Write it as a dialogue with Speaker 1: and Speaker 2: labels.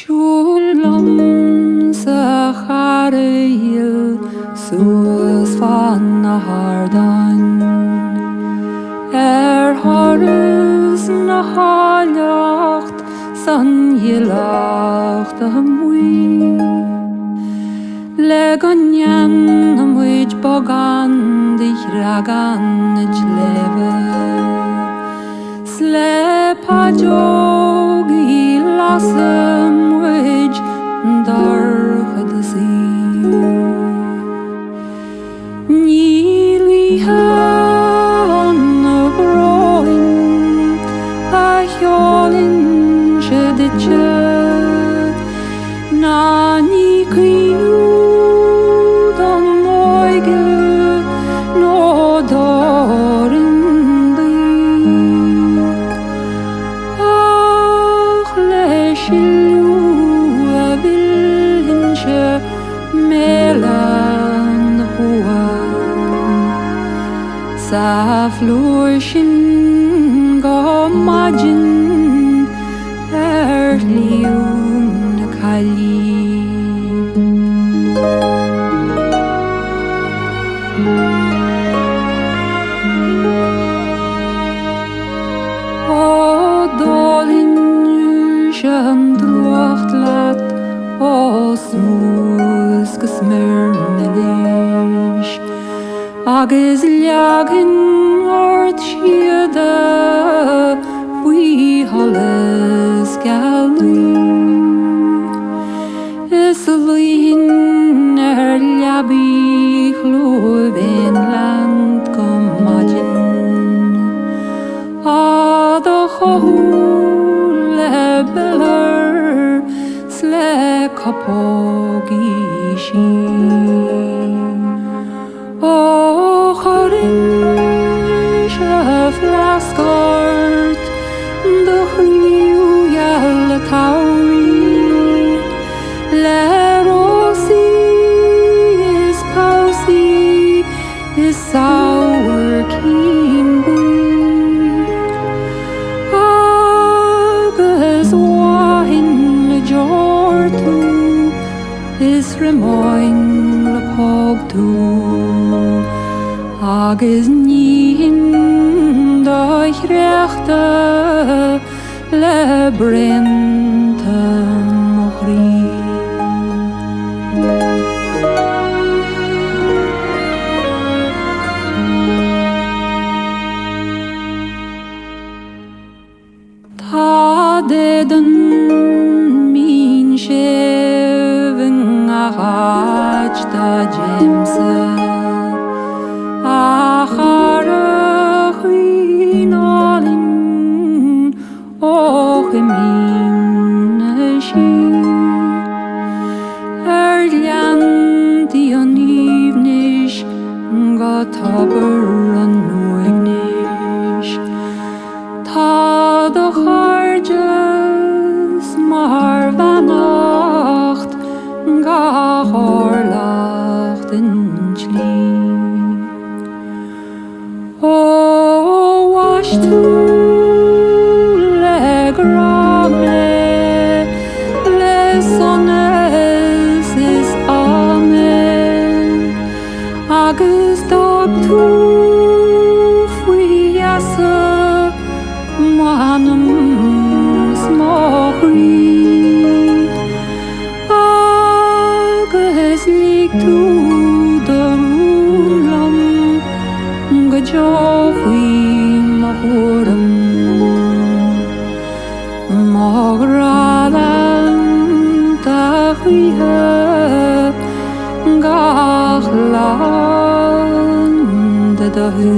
Speaker 1: Shulam sa charail suas van na hardan Harris na halacht san hilacht mwy Le ganyan am wyj bogan dich ragan ich leve Slep a jogi lasem wyj darch the sea Nili han a broin a hjolin cheditche Na ni kinu dan moige no dorin di Ach le shilu a vilhinche melan hua Sa florshin go majin liun kali O dolin jan drocht lat o smus gesmyrmelish Agus liagin ort shiada we holles galli Islin labi chloven land komagin the chole beller sle kapogi shi O chorin flaskort the hriu yal tauri Le rosi is pausi is sour kimbi Agus wahin le jortu is remoin le pogtu Agus nihin doich rechte le brente mochri Ta deden min sheven achach da jemse Acharach inolin och min shi Erlianti an ivnish got haber an nuignish Ta the charges mar vanacht ga horlacht in chli O wash to le grame le sones is amen Agus dog to friasa Mohanam smochri Agus lig tu darulam Gajofwi mahuram Mogralan tahriha Gachlan dadahu